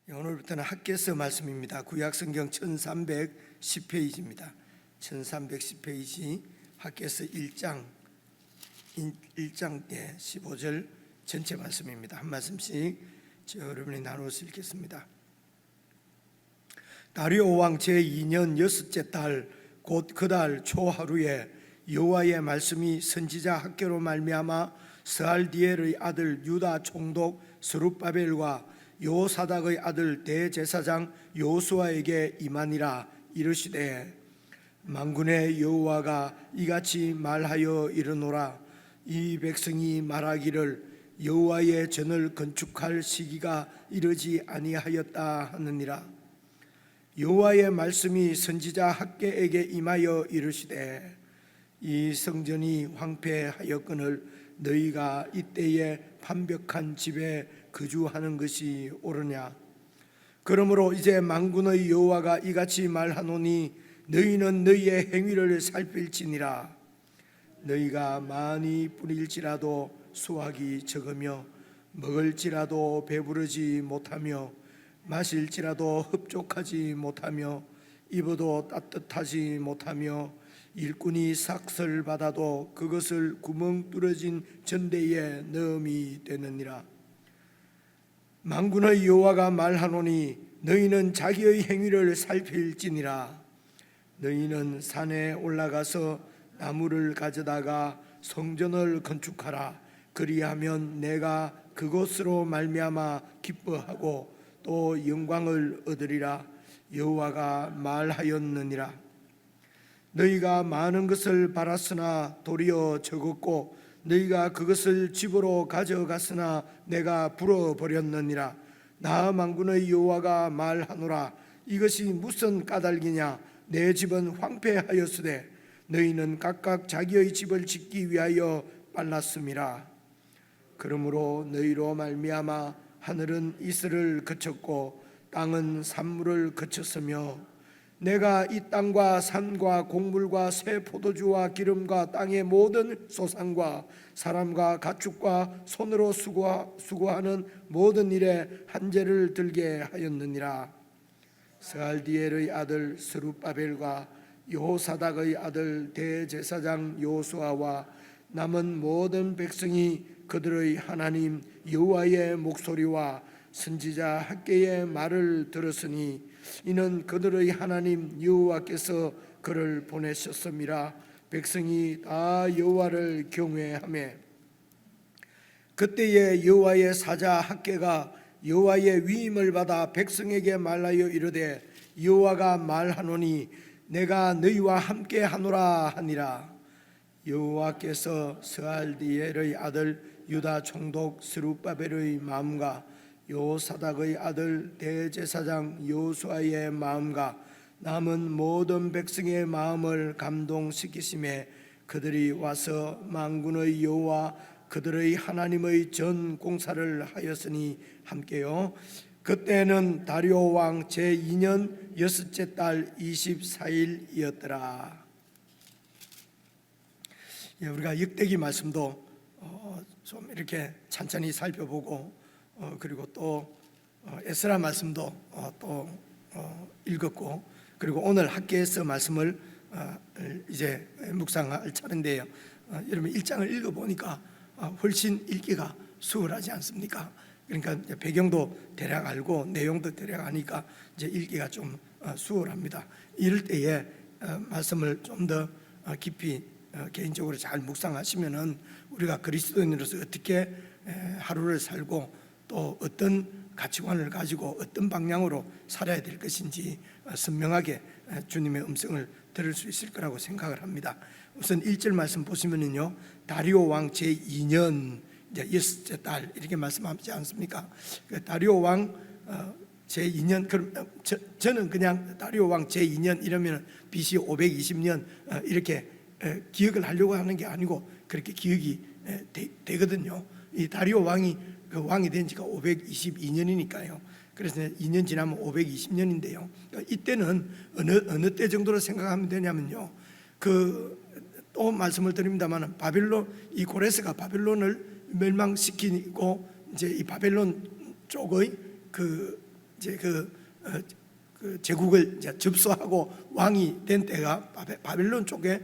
오늘부터는 학개서 말씀입니다. 구약성경 1310페이지입니다. 1310페이지 학개서 1장 15절 전체 말씀입니다. 한 말씀씩 여러분이 나누어서 읽겠습니다. 다리오 왕 제2년 여섯째 달 곧 그 달 초하루에 여호와의 말씀이 선지자 학개로 말미암아 스알디엘의 아들 유다 총독 스룹바벨과 여호사닥의 아들 대제사장 여호수아에게 임하니라. 이르시되 만군의 여호와가 이같이 말하여 이르노라. 이 백성이 말하기를 여호와의 전을 건축할 시기가 이르지 아니하였다 하느니라. 여호와의 말씀이 선지자 학개에게 임하여 이르시되 이 성전이 황폐하였거늘 너희가 이때에 판벽한 집에 거주하는 것이 옳으냐. 그러므로 이제 만군의 여호와가 이같이 말하노니 너희는 너희의 행위를 살필지니라. 너희가 많이 뿌릴지라도 수확이 적으며 먹을지라도 배부르지 못하며 마실지라도 흡족하지 못하며 입어도 따뜻하지 못하며 일꾼이 삭설 받아도 그것을 구멍 뚫어진 전대에 넣음이 되느니라. 만군의 여호와가 말하노니 너희는 자기의 행위를 살필지니라. 너희는 산에 올라가서 나무를 가져다가 성전을 건축하라. 그리하면 내가 그것으로 말미암아 기뻐하고 또 영광을 얻으리라. 여호와가 말하였느니라. 너희가 많은 것을 바랐으나 도리어 적었고 너희가 그것을 집으로 가져갔으나 내가 불어버렸느니라. 나 만군의 여호와가 말하노라. 이것이 무슨 까닭이냐. 내 집은 황폐하였으되 너희는 각각 자기의 집을 짓기 위하여 빨랐음이라. 그러므로 너희로 말미암아 하늘은 이슬을 그쳤고 땅은 산물을 그쳤으며 내가 이 땅과 산과 곡물과 새 포도주와 기름과 땅의 모든 소산과 사람과 가축과 손으로 수고하는 모든 일에 한재를 들게 하였느니라. 스알디엘의 아들 스룹바벨과 여호사닥의 아들 대제사장 여호수아와 남은 모든 백성이 그들의 하나님 여호와의 목소리와 선지자 학개의 말을 들었으니 이는 그들의 하나님 여호와께서 그를 보내셨음이라. 백성이 다 여호와를 경외하며 그때에 여호와의 사자 학개가 여호와의 위임을 받아 백성에게 말하여 이르되 여호와가 말하노니 내가 너희와 함께 하노라 하니라. 여호와께서 스알디엘의 아들 유다 총독 스룹바벨의 마음과 여호사닥의 아들 대제사장 여호수아의 마음과 남은 모든 백성의 마음을 감동시키심에 그들이 와서 만군의 여호와 그들의 하나님의 전 공사를 하였으니 함께요. 그때는 다리오 왕 제2년 여섯째 달 24일이었더라. 우리가 역대기 말씀도 좀 이렇게 찬찬히 살펴보고 그리고 또 에스라 말씀도 또 읽었고 그리고 오늘 학개서 말씀을 이제 묵상할 차례인데요. 여러분 1장을 읽어보니까 훨씬 읽기가 수월하지 않습니까? 그러니까 배경도 대략 알고 내용도 대략 아니까 이제 읽기가 좀 수월합니다. 이럴 때에 말씀을 좀 더 깊이 개인적으로 잘 묵상하시면은 우리가 그리스도인으로서 어떻게 하루를 살고 또 어떤 가치관을 가지고 어떤 방향으로 살아야 될 것인지 선명하게 주님의 음성을 들을 수 있을 거라고 생각을 합니다. 우선 1절 말씀 보시면은요, 다리오 왕 제2년 이제 여섯째 달 이렇게 말씀하지 않습니까? 다리오 왕 제2년 그럼 저는 그냥 다리오 왕 제2년 이러면 BC 520년 이렇게 기억을 하려고 하는 게 아니고 그렇게 기억이 되거든요. 이 다리오 왕이 왕이 된 지가 522년이니까요. 그래서 2년 지나면 520년인데요. 이때는 어느 때 정도로 생각하면 되냐면요. 또 말씀을 드립니다만 바벨론 이 고레스가 바벨론을 멸망시키고 이제 이 바벨론 쪽의 그 이제 그 제국을 이제 접수하고 왕이 된 때가 바벨론 쪽에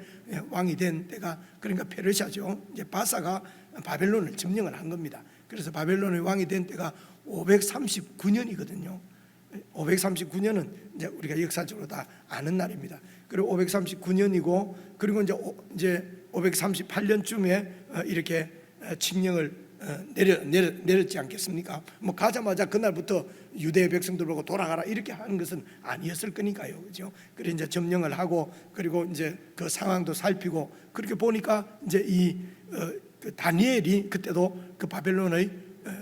왕이 된 때가, 그러니까 페르시아죠. 이제 바사가 바벨론을 점령을 한 겁니다. 그래서 바벨론의 왕이 된 때가 539년이거든요. 539년은 이제 우리가 역사적으로 다 아는 날입니다. 그리고 539년이고, 그리고 이제 538년쯤에 이렇게 칙령을 내렸지 않겠습니까? 뭐 가자마자 그날부터 유대 백성들 보고 돌아가라 이렇게 하는 것은 아니었을 거니까요, 그렇죠? 그래 이제 점령을 하고, 그리고 이제 그 상황도 살피고, 그렇게 보니까 이제 그 다니엘이 그때도 그 바벨론의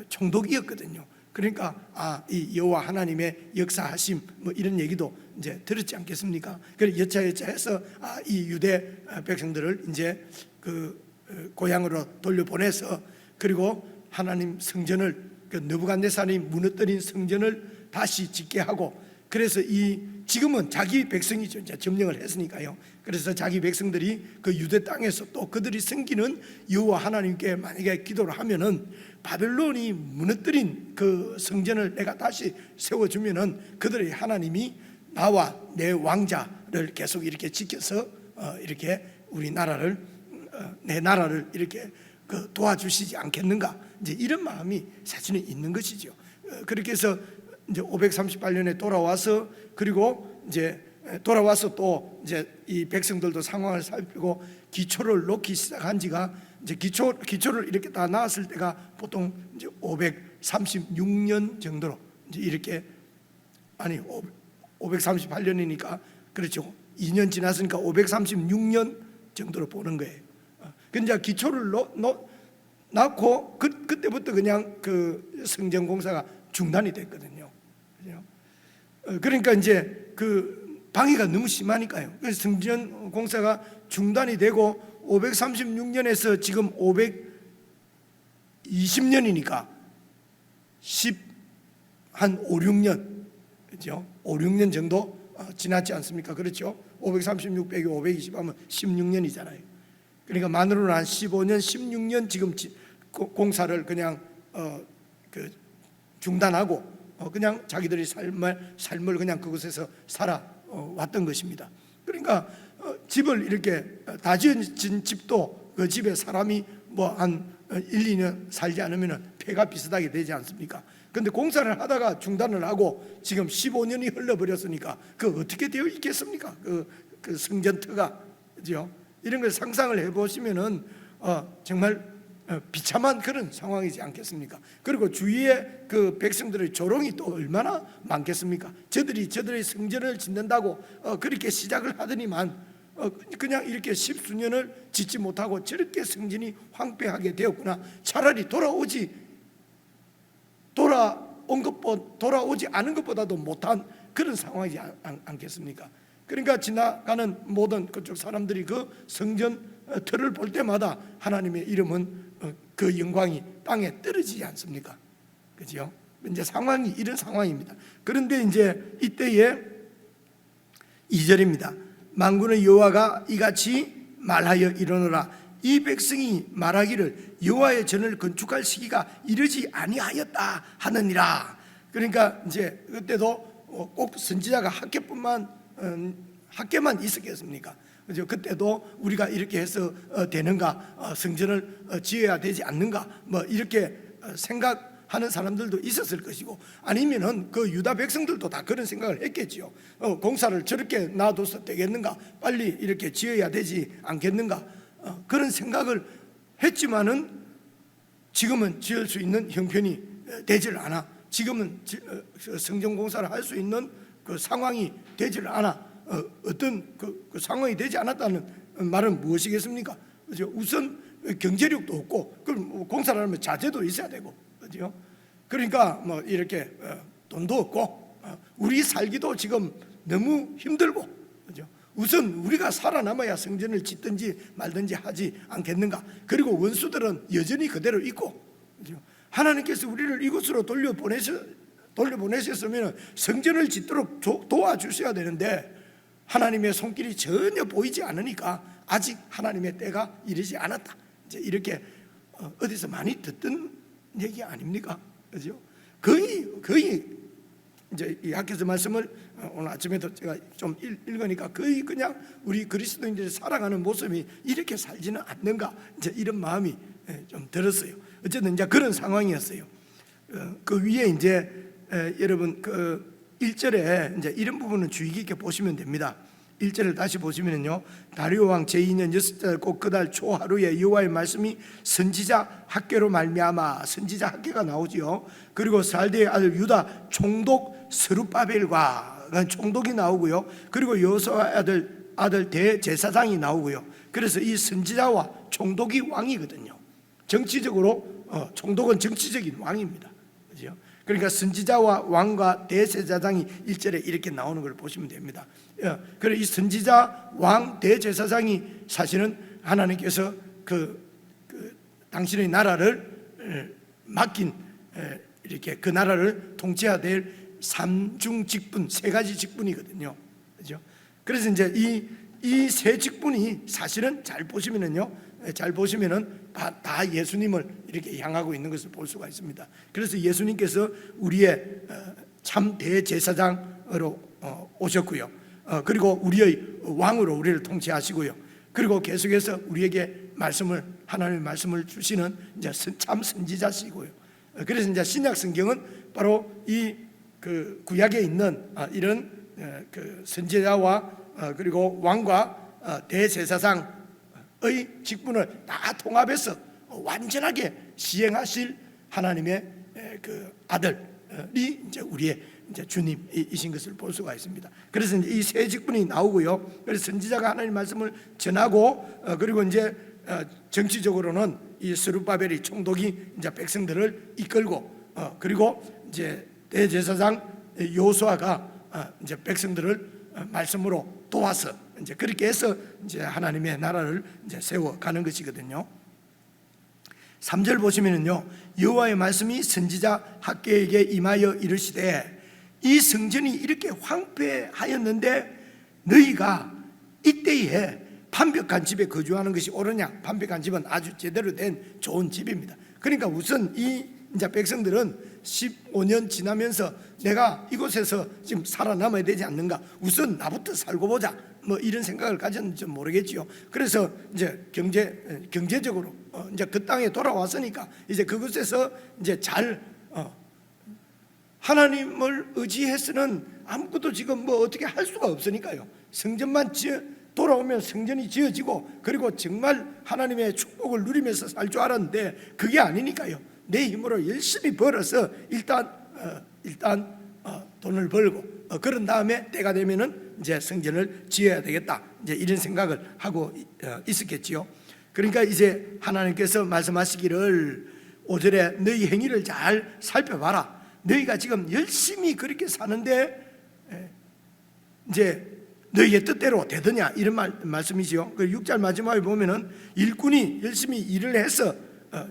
총독이었거든요. 그러니까 이 여호와 하나님의 역사하심 뭐 이런 얘기도 이제 들었지 않겠습니까? 그래 여차여차해서 이 유대 백성들을 이제 그 고향으로 돌려보내서, 그리고 하나님 성전을, 그 느부갓네살이 무너뜨린 성전을 다시 짓게 하고, 그래서 지금은 자기 백성이죠. 이제 점령을 했으니까요. 그래서 자기 백성들이 그 유대 땅에서 또 그들이 섬기는 여호와 하나님께 만약에 기도를 하면은, 바벨론이 무너뜨린 그 성전을 내가 다시 세워주면은 그들의 하나님이 나와 내 왕자를 계속 이렇게 지켜서 이렇게 우리 나라를, 내 나라를 이렇게 도와주시지 않겠는가, 이제 이런 마음이 사실은 있는 것이죠. 그렇게 해서 이제 538년에 돌아와서, 그리고 이제 돌아와서 또 이제 이 백성들도 상황을 살피고 기초를 놓기 시작한 지가, 이제 기초를 이렇게 다 나왔을 때가 보통 이제 536년 정도로 이제 이렇게, 아니 538년이니까 그렇죠. 2년 지났으니까 536년 정도로 보는 거예요. 근데 기초를 낳고 그때부터 그냥 그 성전 공사가 중단이 됐거든요. 그러니까 이제 그 방해가 너무 심하니까요. 그래서 성전 공사가 중단이 되고 536년에서 지금 520년이니까 한 5, 6년, 그렇죠? 5, 6년 정도 지났지 않습니까? 그렇죠? 536 빼기 520 하면 16년이잖아요. 그러니까 만으로는 한 15년, 16년 지금 공사를 그냥 중단하고 그냥 자기들이 삶을 그냥 그곳에서 살아왔던 것입니다. 그러니까 집을 이렇게 다 지은 집도 그 집에 사람이 뭐 한 1, 2년 살지 않으면 폐가 비슷하게 되지 않습니까? 근데 공사를 하다가 중단을 하고 지금 15년이 흘러버렸으니까 어떻게 되어 있겠습니까? 그 성전터가, 그죠? 이런 걸 상상을 해보시면은 정말 비참한 그런 상황이지 않겠습니까? 그리고 주위에 그 백성들의 조롱이 또 얼마나 많겠습니까? 저들의 성전을 짓는다고 그렇게 시작을 하더니만 그냥 이렇게 십수년을 짓지 못하고 저렇게 성전이 황폐하게 되었구나. 차라리 돌아오지 않은 것보다도 못한 그런 상황이지 않겠습니까? 그러니까 지나가는 모든 그쪽 사람들이 그 성전 터를 볼 때마다 하나님의 이름은 그 영광이 땅에 떨어지지 않습니까? 그죠? 이제 상황이 이런 상황입니다. 그런데 이제 이때에 2절입니다. 만군의 여호와가 이같이 말하여 이르노라. 이 백성이 말하기를 여호와의 전을 건축할 시기가 이르지 아니하였다 하느니라. 그러니까 이제 그때도 꼭 선지자가 학계만 있었겠습니까? 그죠? 그때도 우리가 이렇게 해서 되는가, 성전을 지어야 되지 않는가, 뭐 이렇게 생각하는 사람들도 있었을 것이고, 아니면은 그 유다 백성들도 다 그런 생각을 했겠지요. 공사를 저렇게 놔둬서 되겠는가, 빨리 이렇게 지어야 되지 않겠는가, 그런 생각을 했지만은 지금은 지을 수 있는 형편이 되질 않아. 지금은 성전 공사를 할 수 있는 그 상황이 되질 않아. 어떤 그 상황이 되지 않았다는 말은 무엇이겠습니까? 그죠? 우선 경제력도 없고, 그럼 공사를 하면 자재도 있어야 되고, 그죠? 그러니까 뭐 이렇게 돈도 없고, 우리 살기도 지금 너무 힘들고, 그죠? 우선 우리가 살아남아야 성전을 짓든지 말든지 하지 않겠는가? 그리고 원수들은 여전히 그대로 있고, 그죠? 하나님께서 우리를 이곳으로 돌려보내셨으면 성전을 짓도록 도와주셔야 되는데 하나님의 손길이 전혀 보이지 않으니까 아직 하나님의 때가 이르지 않았다. 이제 이렇게 어디서 많이 듣던 얘기 아닙니까? 그죠? 거의 이제 이 학교에서 말씀을 오늘 아침에도 제가 좀 읽으니까 거의 그냥 우리 그리스도인들이 살아가는 모습이 이렇게 살지는 않는가, 이제 이런 마음이 좀 들었어요. 어쨌든 이제 그런 상황이었어요. 그 위에 이제 여러분 그 1절에 이제 이런 부분은 주의 깊게 보시면 됩니다. 1절을 다시 보시면요, 다리오 왕 제2년 6달 곧 그달 초하루에 여호와의 말씀이 선지자 학궤로 말미암아, 선지자 학궤가 나오지요. 그리고 살대의 아들 유다 총독 스룹바벨과 총독이 나오고요. 그리고 여호수아 아들 대제사장이 나오고요. 그래서 이 선지자와 총독이 왕이거든요. 정치적으로 총독은 정치적인 왕입니다. 그렇죠? 그러니까 선지자와 왕과 대제사장이 1절에 이렇게 나오는 걸 보시면 됩니다. 그래서 이 선지자, 왕, 대제사장이 사실은 하나님께서 당신의 나라를 맡긴, 이렇게 그 나라를 통치해야 될 삼중 직분, 세 가지 직분이거든요. 그렇죠? 그래서 이제 이 세 직분이 사실은 잘 보시면은요, 잘 보시면은 다 예수님을 이렇게 향하고 있는 것을 볼 수가 있습니다. 그래서 예수님께서 우리의 참 대제사장으로 오셨고요. 그리고 우리의 왕으로 우리를 통치하시고요. 그리고 계속해서 우리에게 하나님의 말씀을 주시는 이제 참 선지자시고요. 그래서 이제 신약 성경은 바로 이 그 구약에 있는 이런 그 선지자와 그리고 왕과 대제사장의 직분을 다 통합해서 완전하게 시행하실 하나님의 그 아들이 이제 우리의 이제 주님이신 것을 볼 수가 있습니다. 그래서 이제 이 세 직분이 나오고요. 그래서 선지자가 하나님의 말씀을 전하고, 그리고 이제 정치적으로는 이 스룹바벨이 총독이 이제 백성들을 이끌고, 그리고 이제 대제사장 여호수아가 이제 백성들을 말씀으로 도와서 이제 그렇게 해서 이제 하나님의 나라를 이제 세워가는 것이거든요. 3절 보시면은요, 여호와의 말씀이 선지자 학궤에게 임하여 이르시되, 이 성전이 이렇게 황폐하였는데 너희가 이때에 판벽한 집에 거주하는 것이 옳으냐? 판벽한 집은 아주 제대로 된 좋은 집입니다. 그러니까 우선 이 이제 백성들은 15년 지나면서 내가 이곳에서 지금 살아남아야 되지 않는가? 우선 나부터 살고 보자. 뭐 이런 생각을 가졌는지 모르겠지요. 그래서 이제 경제적으로 이제 그 땅에 돌아왔으니까 이제 그곳에서 이제 잘 하나님을 의지해서는 아무것도 지금 뭐 어떻게 할 수가 없으니까요. 성전만 돌아오면 성전이 지어지고, 그리고 정말 하나님의 축복을 누리면서 살 줄 알았는데 그게 아니니까요. 내 힘으로 열심히 벌어서 일단 돈을 벌고, 그런 다음에 때가 되면은 이제 성전을 지어야 되겠다, 이제 이런 생각을 하고 있었겠지요. 그러니까 이제 하나님께서 말씀하시기를 5절에 너희 행위를 잘 살펴봐라. 너희가 지금 열심히 그렇게 사는데 이제 너희의 뜻대로 되더냐, 이런 말씀이지요. 그 6절 마지막에 보면은 일꾼이 열심히 일을 해서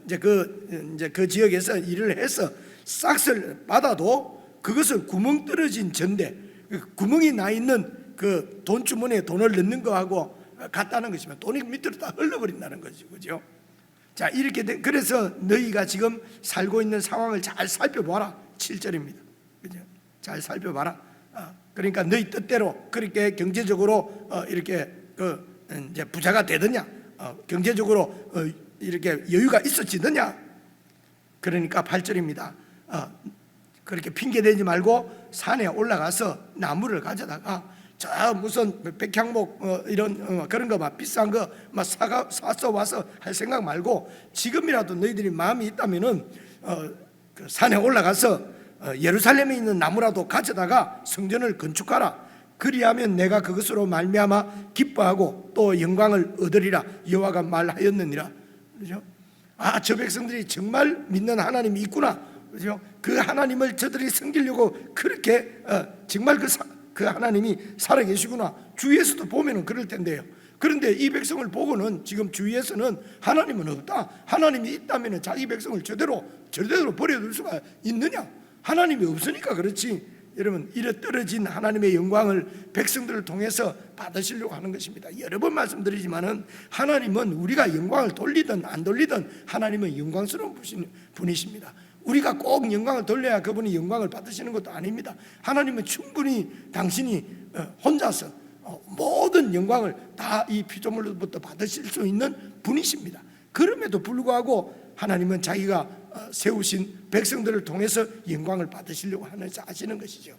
이제 그 지역에서 일을 해서 싹을 받아도 그것을 구멍 떨어진 전대, 구멍이 나 있는 그 돈 주머니에 돈을 넣는 거하고 같다는 것이면 돈이 밑으로 다 흘러버린다는 거죠, 그죠? 자, 이렇게 그래서 너희가 지금 살고 있는 상황을 잘 살펴봐라. 7절입니다. 그죠? 잘 살펴봐라. 그러니까 너희 뜻대로 그렇게 경제적으로 이렇게 이제 부자가 되느냐, 경제적으로 이렇게 여유가 있어지느냐. 그러니까 8절입니다. 그렇게 핑계 대지 말고 산에 올라가서 나무를 가져다가 저 무슨 백향목 이런 그런 거 막 비싼 거 막 사서 와서 할 생각 말고, 지금이라도 너희들이 마음이 있다면은 그 산에 올라가서 예루살렘에 있는 나무라도 가져다가 성전을 건축하라. 그리하면 내가 그것으로 말미암아 기뻐하고 또 영광을 얻으리라. 여호와가 말하였느니라. 그렇죠? 저 백성들이 정말 믿는 하나님이 있구나. 그렇죠? 그 하나님을 저들이 섬기려고 그렇게 정말 그 하나님이 살아계시구나. 주위에서도 보면은 그럴 텐데요. 그런데 이 백성을 보고는 지금 주위에서는 하나님은 없다, 하나님이 있다면 자기 백성을 제대로 버려둘 수가 있느냐? 하나님이 없으니까 그렇지. 여러분, 이래 떨어진 하나님의 영광을 백성들을 통해서 받으시려고 하는 것입니다. 여러 번 말씀드리지만은 하나님은 우리가 영광을 돌리든 안 돌리든 하나님은 영광스러운 분이십니다. 우리가 꼭 영광을 돌려야 그분이 영광을 받으시는 것도 아닙니다. 하나님은 충분히 당신이 혼자서 모든 영광을 다 이 피조물로부터 받으실 수 있는 분이십니다. 그럼에도 불구하고 하나님은 자기가 세우신 백성들을 통해서 영광을 받으시려고 하시는 것이죠.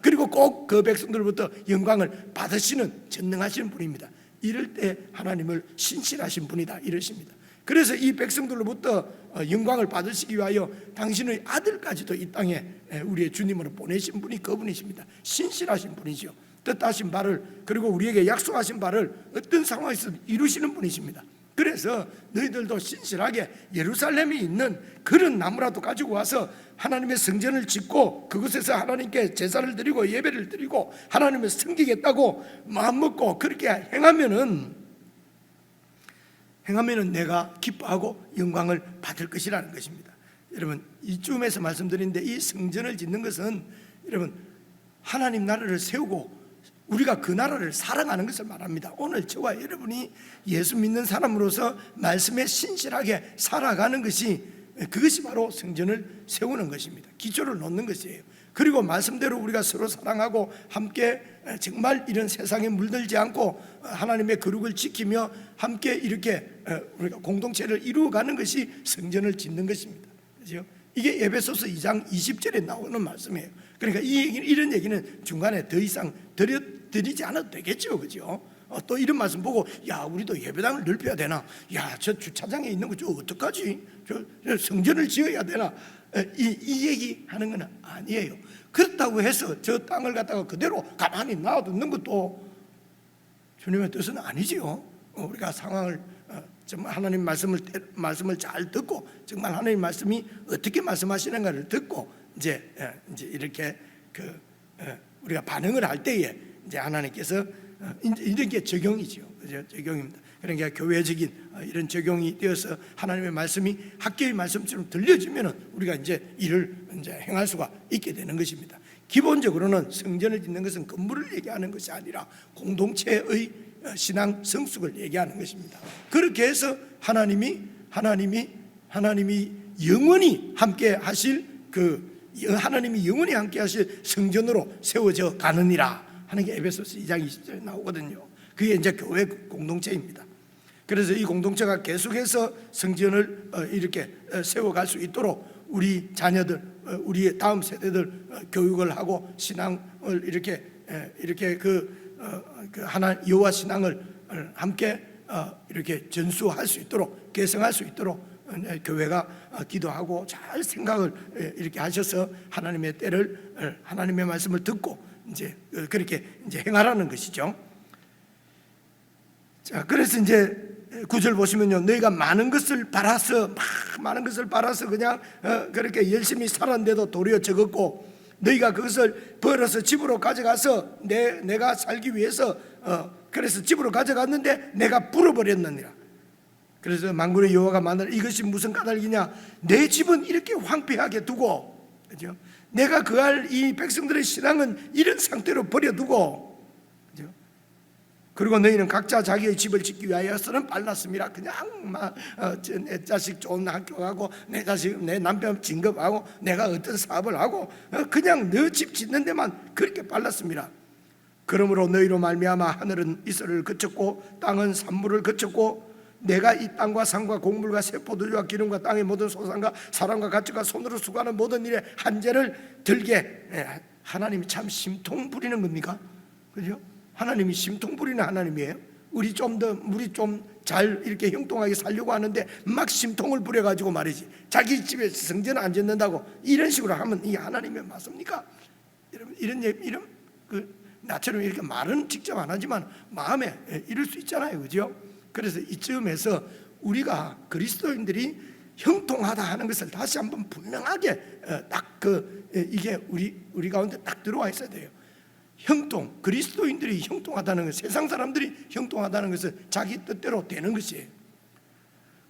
그리고 꼭 그 백성들로부터 영광을 받으시는 전능하신 분입니다. 이럴 때 하나님을 신실하신 분이다 이러십니다. 그래서 이 백성들로부터 영광을 받으시기 위하여 당신의 아들까지도 이 땅에 우리의 주님으로 보내신 분이 그분이십니다. 신실하신 분이죠. 뜻하신 바를, 그리고 우리에게 약속하신 바를 어떤 상황에서 이루시는 분이십니다. 그래서 너희들도 신실하게 예루살렘에 있는 그런 나무라도 가지고 와서 하나님의 성전을 짓고 그곳에서 하나님께 제사를 드리고 예배를 드리고 하나님을 섬기겠다고 마음먹고 그렇게 행하면은 내가 기뻐하고 영광을 받을 것이라는 것입니다. 여러분, 이쯤에서 말씀드리는데 이 성전을 짓는 것은 여러분 하나님 나라를 세우고 우리가 그 나라를 사랑하는 것을 말합니다. 오늘 저와 여러분이 예수 믿는 사람으로서 말씀에 신실하게 살아가는 것이, 그것이 바로 성전을 세우는 것입니다. 기초를 놓는 것이에요. 그리고 말씀대로 우리가 서로 사랑하고 함께 정말 이런 세상에 물들지 않고 하나님의 거룩을 지키며 함께 이렇게 우리가 공동체를 이루어가는 것이 성전을 짓는 것입니다. 그렇죠? 이게 에베소서 2장 20절에 나오는 말씀이에요. 그러니까 이런 얘기는 중간에 더 이상 드리지 않아도 되겠죠, 그죠? 또 이런 말씀 보고 야 우리도 예배당을 넓혀야 되나? 야 저 주차장에 있는 거 저 어떡하지? 저 성전을 지어야 되나? 이 얘기 하는 건 아니에요. 그렇다고 해서 저 땅을 갖다가 그대로 가만히 놔두는 것도 주님의 뜻은 아니지요. 우리가 상황을 정말 하나님 말씀을 잘 듣고 정말 하나님 말씀이 어떻게 말씀하시는가를 듣고 이제 이렇게 우리가 반응을 할 때에 이제 하나님께서 이런 게 적용이죠. 그죠? 적용입니다. 그러니까 교회적인 이런 적용이 되어서 하나님의 말씀이 학교의 말씀처럼 들려지면은 우리가 이제 이를 이제 행할 수가 있게 되는 것입니다. 기본적으로는 성전을 짓는 것은 건물을 얘기하는 것이 아니라 공동체의 신앙 성숙을 얘기하는 것입니다. 그렇게 해서 하나님이 영원히 함께 하실 하나님이 영원히 함께 하실 성전으로 세워져 가느니라 하는 게 에베소서 2장 20절에 나오거든요. 그게 이제 교회 공동체입니다. 그래서 이 공동체가 계속해서 성전을 이렇게 세워갈 수 있도록 우리 자녀들, 우리의 다음 세대들 교육을 하고 신앙을 이렇게 하나 여호와 신앙을 함께 이렇게 전수할 수 있도록 개성할 수 있도록 교회가 기도하고 잘 생각을 이렇게 하셔서 하나님의 때를 하나님의 말씀을 듣고 이제 그렇게 이제 행하라는 것이죠. 자, 그래서 이제 9절 보시면요, 너희가 많은 것을 바라서 그냥 그렇게 열심히 살았는데도 도리어 적었고 너희가 그것을 벌어서 집으로 가져가서 내가 살기 위해서 그래서 집으로 가져갔는데 내가 불어버렸느니라. 그래서 만군의 여호와가 말하는 이것이 무슨 까닭이냐? 내 집은 이렇게 황폐하게 두고, 그죠? 내가 거할 이 백성들의 신앙은 이런 상태로 버려두고, 그죠? 그리고 너희는 각자 자기의 집을 짓기 위하여서는 빨랐습니다. 그냥 내 자식 좋은 학교 가고 내 자식 내 남편 진급하고 내가 어떤 사업을 하고 그냥 너 집 짓는 데만 그렇게 빨랐습니다. 그러므로 너희로 말미암아 하늘은 이슬을 그쳤고 땅은 산물을 그쳤고 내가 이 땅과 산과 곡물과 세포들과 기름과 땅의 모든 소산과 사람과 가축과 손으로 수고하는 모든 일에 한재를 들게. 하나님이 참 심통 부리는 겁니까? 그죠? 하나님이 심통 부리는 하나님이에요. 우리 좀 잘 이렇게 형통하게 살려고 하는데 막 심통을 부려가지고 말이지 자기 집에 성전 안 짓는다고 이런 식으로 하면 이 하나님이 맞습니까? 여러분 이런 나처럼 이렇게 말은 직접 안 하지만 마음에 이럴 수 있잖아요, 그죠? 그래서 이쯤에서 우리가 그리스도인들이 형통하다 하는 것을 다시 한번 분명하게 이게 우리 가운데 딱 들어와 있어야 돼요. 그리스도인들이 형통하다는 것, 세상 사람들이 형통하다는 것은 자기 뜻대로 되는 것이에요.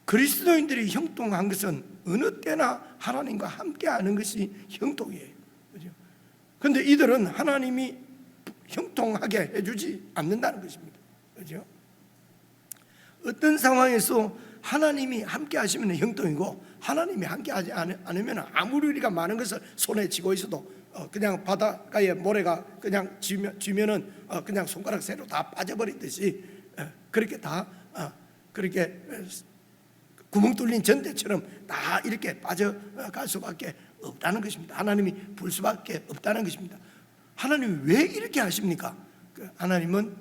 그리스도인들이 형통한 것은 어느 때나 하나님과 함께하는 것이 형통이에요. 그죠? 그런데 이들은 하나님이 형통하게 해주지 않는다는 것입니다. 그죠? 어떤 상황에서 하나님이 함께 하시면 형통이고 하나님이 함께 하지 않으면 아무리 우리가 많은 것을 손에 쥐고 있어도 그냥 바닷가에 모래가 그냥 쥐면은 그냥 손가락 새로 다 빠져버리듯이 그렇게 다 그렇게 구멍 뚫린 전대처럼 다 이렇게 빠져갈 수밖에 없다는 것입니다. 하나님이 불 수밖에 없다는 것입니다. 하나님이 왜 이렇게 하십니까? 하나님은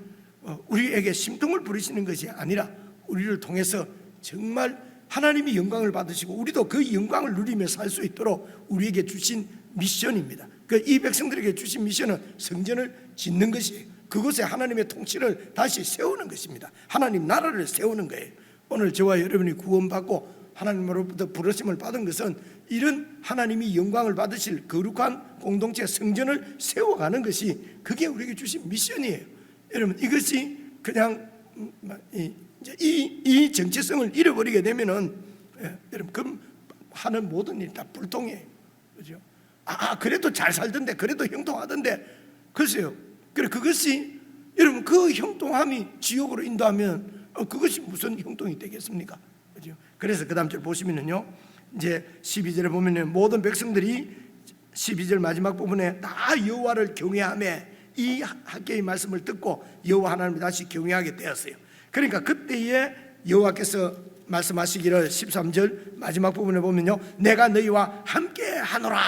우리에게 심통을 부리시는 것이 아니라 우리를 통해서 정말 하나님이 영광을 받으시고 우리도 그 영광을 누리며 살 수 있도록 우리에게 주신 미션입니다. 이 백성들에게 주신 미션은 성전을 짓는 것이에요. 그곳에 하나님의 통치를 다시 세우는 것입니다. 하나님 나라를 세우는 거예요. 오늘 저와 여러분이 구원받고 하나님으로부터 부르심을 받은 것은 이런 하나님이 영광을 받으실 거룩한 공동체 성전을 세워가는 것이 그게 우리에게 주신 미션이에요. 여러분 이것이 그냥 이 정체성을 잃어버리게 되면은 여러분 그 하는 모든 일이 다 불통해요. 그죠? 그래도 잘 살던데 그래도 형통하던데 글쎄요. 그래 그것이 여러분 그 형통함이 지옥으로 인도하면 그것이 무슨 형통이 되겠습니까? 그죠? 그래서 그 다음 절 보시면은요. 이제 12절에 보면은 모든 백성들이 12절 마지막 부분에 다 여호와를 경외하며 이 학계의 말씀을 듣고 여호와 하나님을 다시 경외하게 되었어요. 그러니까 그때에 여호와께서 말씀하시기를 13절 마지막 부분에 보면요. 내가 너희와 함께 하노라.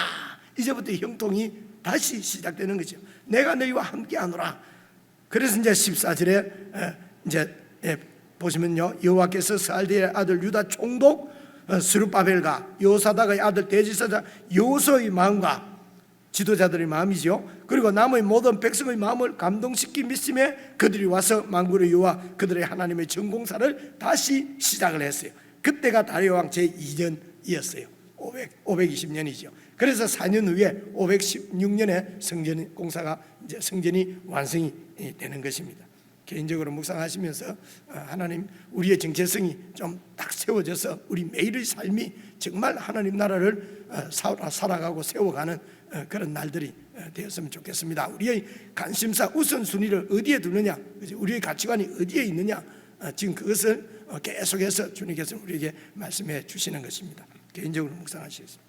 이제부터 형통이 다시 시작되는 거죠. 내가 너희와 함께 하노라. 그래서 이제 14절에 이제 보시면요. 여호와께서 스알디엘의 아들 유다 총독 스룹바벨과 여호사닥의 아들 대지사장 여호수아의 마음과 지도자들의 마음이죠. 그리고 남의 모든 백성의 마음을 감동시키 믿음에 그들이 와서 만군의 여호와 그들의 하나님의 전공사를 다시 시작을 했어요. 그때가 다리오 왕 제2년이었어요. 520년이죠. 그래서 4년 후에 516년에 성전 공사가 이제 성전이 완성이 되는 것입니다. 개인적으로 묵상하시면서 하나님 우리의 정체성이 좀 딱 세워져서 우리 매일의 삶이 정말 하나님 나라를 살아가고 세워가는 그런 날들이 되었으면 좋겠습니다. 우리의 관심사 우선순위를 어디에 두느냐, 우리의 가치관이 어디에 있느냐, 지금 그것을 계속해서 주님께서 우리에게 말씀해 주시는 것입니다. 개인적으로 묵상하시겠습니다.